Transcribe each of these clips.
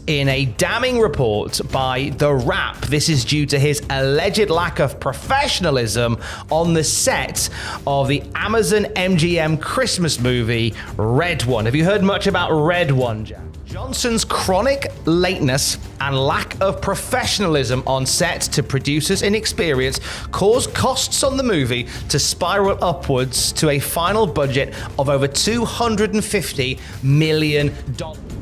In a damning report by The Wrap, this is due to his alleged lack of professionalism on the set of the Amazon MGM Christmas movie, Red One. Have you heard much about Red One, Jack? Johnson's chronic lateness and lack of professionalism on set to producers' inexperience caused costs on the movie to spiral upwards to a final budget of over $250 million.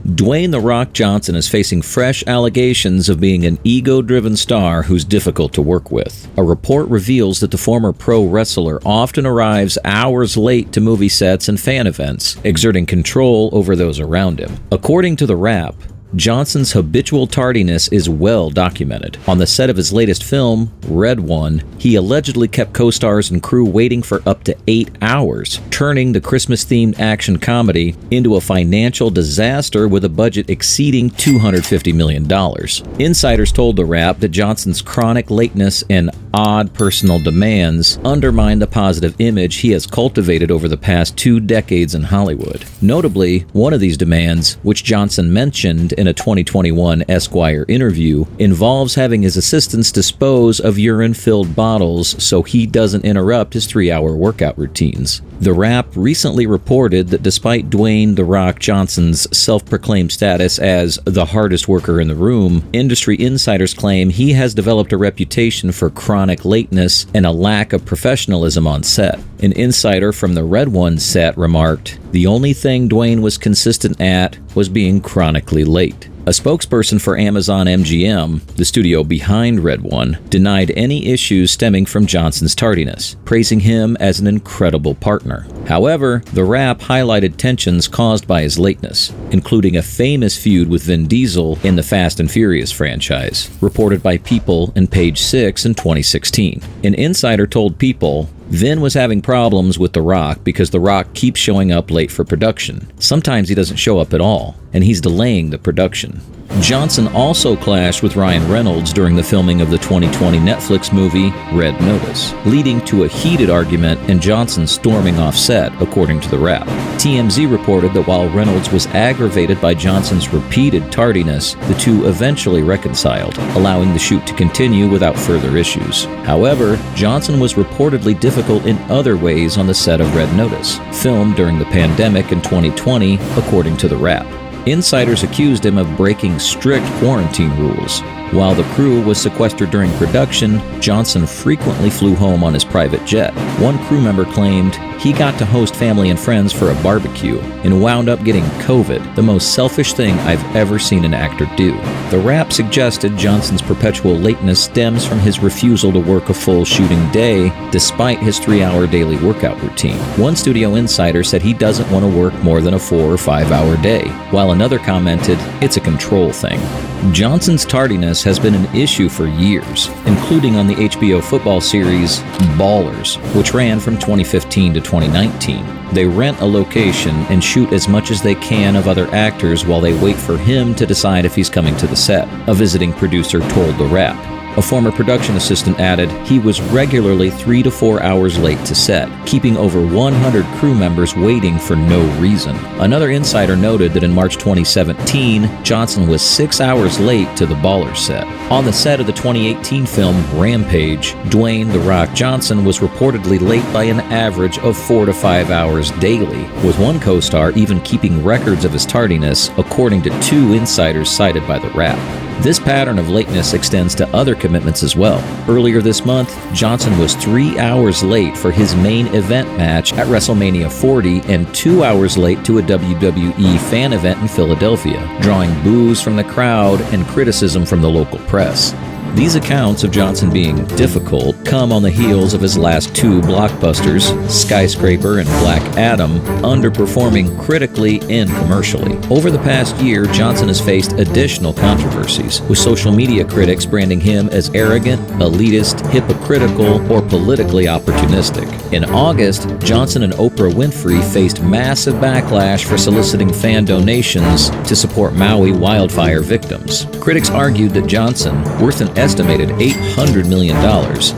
Dwayne "The Rock" Johnson is facing fresh allegations of being an ego-driven star who's difficult to work with. A report reveals that the former pro wrestler often arrives hours late to movie sets and fan events, exerting control over those around him. According to The Wrap, Johnson's habitual tardiness is well documented. On the set of his latest film, Red One, he allegedly kept co-stars and crew waiting for up to 8 hours, turning the Christmas-themed action comedy into a financial disaster with a budget exceeding $250 million. Insiders told The Wrap that Johnson's chronic lateness and odd personal demands undermine the positive image he has cultivated over the past 2 decades in Hollywood. Notably, one of these demands, which Johnson mentioned in a 2021 Esquire interview, involves having his assistants dispose of urine-filled bottles so he doesn't interrupt his 3-hour workout routines. The Wrap recently reported that despite Dwayne "The Rock" Johnson's self-proclaimed status as the hardest worker in the room, industry insiders claim he has developed a reputation for chronic lateness and a lack of professionalism on set. An insider from the Red One set remarked, "The only thing Dwayne was consistent at was being chronically late." A spokesperson for Amazon MGM, the studio behind Red One, denied any issues stemming from Johnson's tardiness, praising him as an incredible partner. However, The Wrap highlighted tensions caused by his lateness, including a famous feud with Vin Diesel in the Fast and Furious franchise, reported by People and Page 6 in 2016. An insider told People, Vin was having problems with The Rock because The Rock keeps showing up late for production. Sometimes he doesn't show up at all, and he's delaying the production. Johnson also clashed with Ryan Reynolds during the filming of the 2020 Netflix movie Red Notice, leading to a heated argument and Johnson storming off set, according to The Wrap. TMZ reported that while Reynolds was aggravated by Johnson's repeated tardiness, the two eventually reconciled, allowing the shoot to continue without further issues. However, Johnson was reportedly difficult in other ways on the set of Red Notice, filmed during the pandemic in 2020, according to The Wrap. Insiders accused him of breaking strict quarantine rules. While the crew was sequestered during production, Johnson frequently flew home on his private jet. One crew member claimed he got to host family and friends for a barbecue and wound up getting COVID, the most selfish thing I've ever seen an actor do. The Wrap suggested Johnson's perpetual lateness stems from his refusal to work a full shooting day despite his 3-hour daily workout routine. One studio insider said he doesn't want to work more than a 4 or 5 hour day, while another commented, "It's a control thing." Johnson's tardiness has been an issue for years, including on the HBO football series Ballers, which ran from 2015 to 2019. They rent a location and shoot as much as they can of other actors while they wait for him to decide if he's coming to the set, a visiting producer told The Wrap. A former production assistant added he was regularly 3 to 4 hours late to set, keeping over 100 crew members waiting for no reason. Another insider noted that in March 2017, Johnson was 6 hours late to the Ballers set. On the set of the 2018 film Rampage, Dwayne "The Rock" Johnson was reportedly late by an average of 4 to 5 hours daily, with one co-star even keeping records of his tardiness, according to 2 insiders cited by The Wrap. This pattern of lateness extends to other commitments as well. Earlier this month, Johnson was 3 hours late for his main event match at WrestleMania 40 and 2 hours late to a WWE fan event in Philadelphia, drawing boos from the crowd and criticism from the local press. These accounts of Johnson being difficult come on the heels of his last 2 blockbusters, Skyscraper and Black Adam, underperforming critically and commercially. Over the past year, Johnson has faced additional controversies, with social media critics branding him as arrogant, elitist, hypocritical, or politically opportunistic. In August, Johnson and Oprah Winfrey faced massive backlash for soliciting fan donations to support Maui wildfire victims. Critics argued that Johnson, worth an estimated $800 million,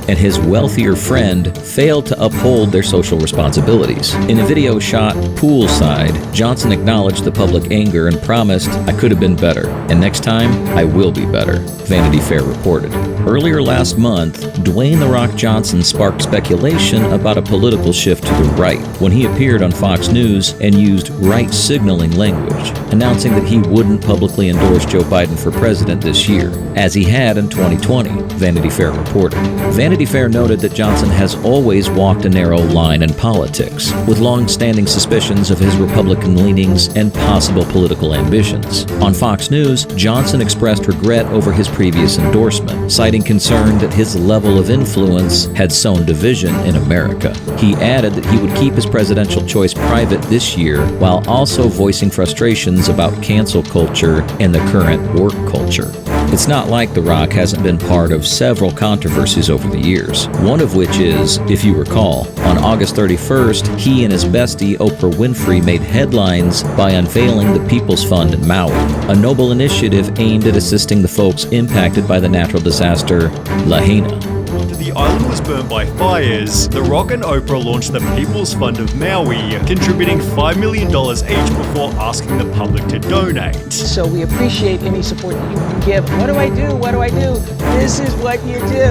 and his wealthier friend failed to uphold their social responsibilities. In a video shot poolside, Johnson acknowledged the public anger and promised, "I could have been better, and next time, I will be better," Vanity Fair reported. Earlier last month, Dwayne "The Rock" Johnson sparked speculation about a political shift to the right when he appeared on Fox News and used right-signaling language, announcing that he wouldn't publicly endorse Joe Biden for president this year, as he had in 2020, Vanity Fair reported. Vanity Fair noted that Johnson has always walked a narrow line in politics, with long-standing suspicions of his Republican leanings and possible political ambitions. On Fox News, Johnson expressed regret over his previous endorsement, citing concern that his level of influence had sown division in America. He added that he would keep his presidential choice private this year, while also voicing frustrations about cancel culture and the current work culture. It's not like The Rock hasn't been part of several controversies over the years, one of which is, if you recall, on August 31st, he and his bestie Oprah Winfrey made headlines by unveiling the People's Fund in Maui, a noble initiative aimed at assisting the folks impacted by the natural disaster Lahaina. After the island was burned by fires, The Rock and Oprah launched the People's Fund of Maui, contributing $5 million each before asking the public to donate. So we appreciate any support that you can give. What do I do? What do I do? This is what you do.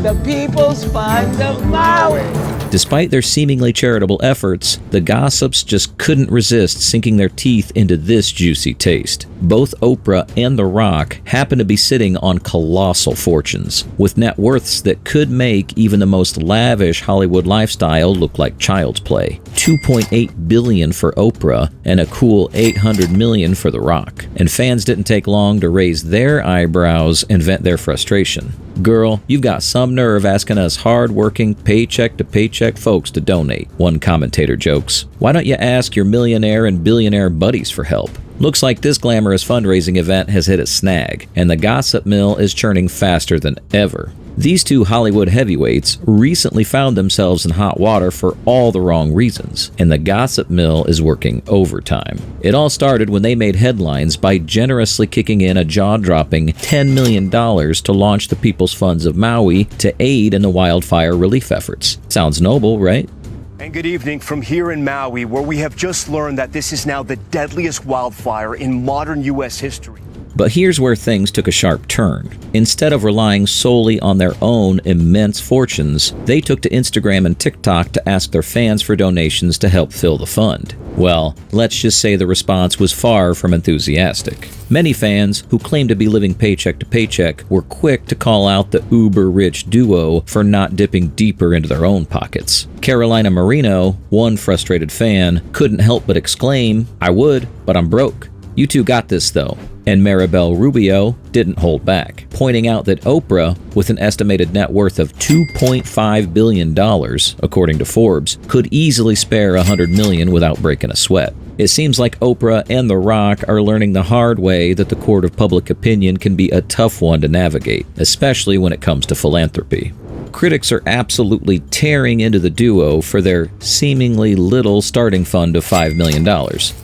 The People's Fund of Maui. Despite their seemingly charitable efforts, the gossips just couldn't resist sinking their teeth into this juicy taste. Both Oprah and The Rock happen to be sitting on colossal fortunes, with net worths that could make even the most lavish Hollywood lifestyle look like child's play. $2.8 billion for Oprah and a cool $800 million for The Rock. And fans didn't take long to raise their eyebrows and vent their frustration. "Girl, you've got some nerve asking us hard-working, paycheck-to-paycheck folks to donate," one commentator jokes. "Why don't you ask your millionaire and billionaire buddies for help?" Looks like this glamorous fundraising event has hit a snag, and the gossip mill is churning faster than ever. These two Hollywood heavyweights recently found themselves in hot water for all the wrong reasons, and the gossip mill is working overtime. It all started when they made headlines by generously kicking in a jaw-dropping $10 million to launch the People's Funds of Maui to aid in the wildfire relief efforts. Sounds noble, right? And good evening from here in Maui, where we have just learned that this is now the deadliest wildfire in modern U.S. history. But here's where things took a sharp turn. Instead of relying solely on their own immense fortunes, they took to Instagram and TikTok to ask their fans for donations to help fill the fund. Well, let's just say the response was far from enthusiastic. Many fans, who claim to be living paycheck to paycheck, were quick to call out the uber-rich duo for not dipping deeper into their own pockets. Carolina Marino, one frustrated fan, couldn't help but exclaim, "I would, but I'm broke. You two got this though." And Maribel Rubio didn't hold back, pointing out that Oprah, with an estimated net worth of $2.5 billion, according to Forbes, could easily spare $100 million without breaking a sweat. It seems like Oprah and The Rock are learning the hard way that the court of public opinion can be a tough one to navigate, especially when it comes to philanthropy. Critics are absolutely tearing into the duo for their seemingly little starting fund of $5 million.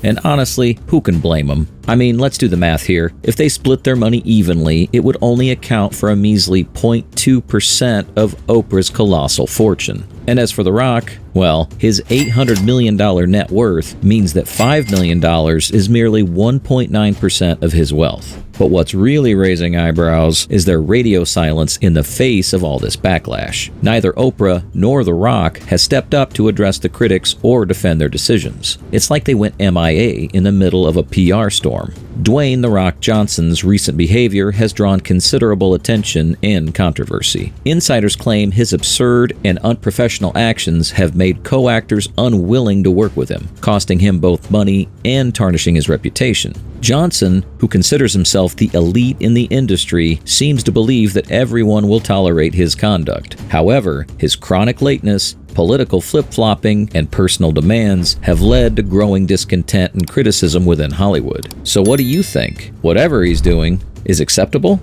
And honestly, who can blame them? I mean, let's do the math here. If they split their money evenly, it would only account for a measly 0.2% of Oprah's colossal fortune. And as for The Rock, well, his $800 million net worth means that $5 million is merely 1.9% of his wealth. But what's really raising eyebrows is their radio silence in the face of all this backlash. Neither Oprah nor The Rock has stepped up to address the critics or defend their decisions. It's like they went MIA in the middle of a PR storm. Dwayne "The Rock" Johnson's recent behavior has drawn considerable attention and controversy. Insiders claim his absurd and unprofessional actions have made co-actors unwilling to work with him, costing him both money and tarnishing his reputation. Johnson, who considers himself the elite in the industry, seems to believe that everyone will tolerate his conduct. However, his chronic lateness, political flip-flopping, and personal demands have led to growing discontent and criticism within Hollywood. So what do you think? Whatever he's doing is acceptable?